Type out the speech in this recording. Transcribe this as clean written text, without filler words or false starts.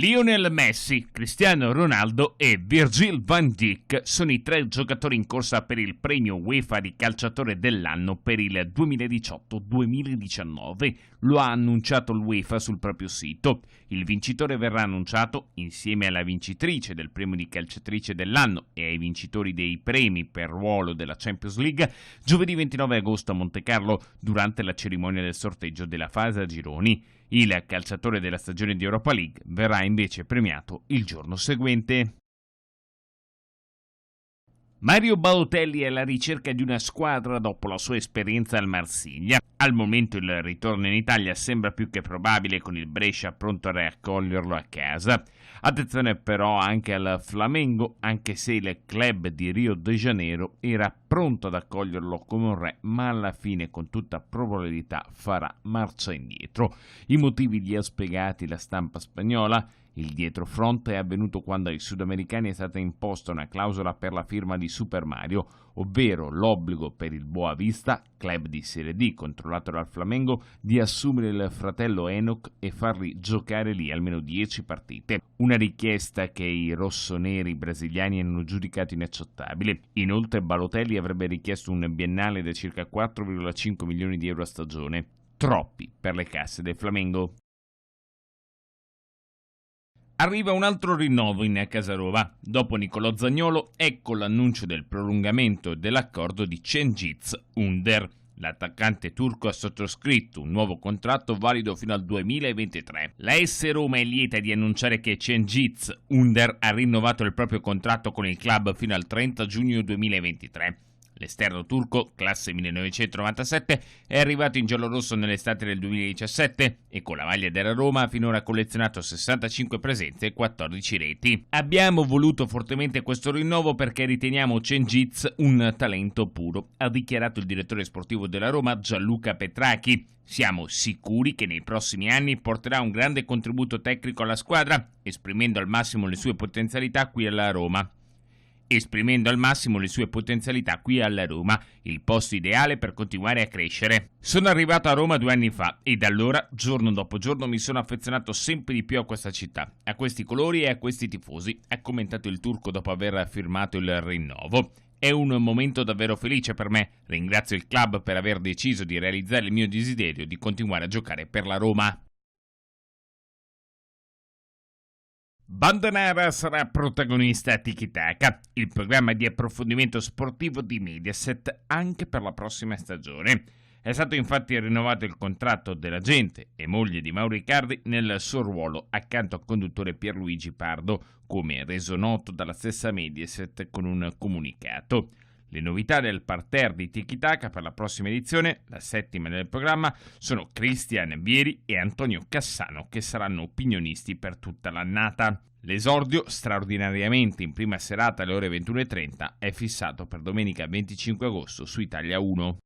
Lionel Messi, Cristiano Ronaldo e Virgil van Dijk sono i 3 giocatori in corsa per il premio UEFA di calciatore dell'anno per il 2018-2019. Lo ha annunciato l'UEFA sul proprio sito. Il vincitore verrà annunciato insieme alla vincitrice del premio di calciatrice dell'anno e ai vincitori dei premi per ruolo della Champions League giovedì 29 agosto a Montecarlo durante la cerimonia del sorteggio della fase a gironi. Il calciatore della stagione di Europa League verrà invece premiato il giorno seguente. Mario Balotelli è alla ricerca di una squadra dopo la sua esperienza al Marsiglia. Al momento il ritorno in Italia sembra più che probabile, con il Brescia pronto a riaccoglierlo a casa. Attenzione però anche al Flamengo, anche se il club di Rio de Janeiro era pronto ad accoglierlo come un re, ma alla fine con tutta probabilità farà marcia indietro. I motivi li ha spiegati la stampa spagnola. Il dietrofront è avvenuto quando ai sudamericani è stata imposta una clausola per la firma di Super Mario, ovvero l'obbligo per il Boavista, club di Serie D controllato dal Flamengo, di assumere il fratello Enoch e farli giocare lì almeno 10 partite. Una richiesta che i rossoneri brasiliani hanno giudicato inaccettabile. Inoltre Balotelli avrebbe richiesto un biennale da circa 4,5 milioni di euro a stagione, troppi per le casse del Flamengo. Arriva un altro rinnovo in Casarova. Dopo Nicolò Zaniolo, ecco l'annuncio del prolungamento dell'accordo di Cengiz Ünder. L'attaccante turco ha sottoscritto un nuovo contratto valido fino al 2023. La S Roma è lieta di annunciare che Cengiz Ünder ha rinnovato il proprio contratto con il club fino al 30 giugno 2023. L'esterno turco, classe 1997, è arrivato in giallorosso nell'estate del 2017 e con la maglia della Roma ha finora collezionato 65 presenze e 14 reti. Abbiamo voluto fortemente questo rinnovo perché riteniamo Cengiz un talento puro, ha dichiarato il direttore sportivo della Roma Gianluca Petrachi. Siamo sicuri che nei prossimi anni porterà un grande contributo tecnico alla squadra, esprimendo al massimo le sue potenzialità qui alla Roma, il posto ideale per continuare a crescere. Sono arrivato a Roma 2 anni fa e da allora, giorno dopo giorno, mi sono affezionato sempre di più a questa città, a questi colori e a questi tifosi, ha commentato il turco dopo aver firmato il rinnovo. È un momento davvero felice per me, ringrazio il club per aver deciso di realizzare il mio desiderio di continuare a giocare per la Roma. Bandanara sarà protagonista a Tiki Taka, il programma di approfondimento sportivo di Mediaset anche per la prossima stagione. È stato infatti rinnovato il contratto dell'agente e moglie di Mauro Icardi nel suo ruolo accanto al conduttore Pierluigi Pardo, come reso noto dalla stessa Mediaset con un comunicato. Le novità del parterre di Tiki Taka per la prossima edizione, la 7ª del programma, sono Cristian Vieri e Antonio Cassano, che saranno opinionisti per tutta l'annata. L'esordio, straordinariamente in prima serata alle ore 21:30, è fissato per domenica 25 agosto su Italia 1.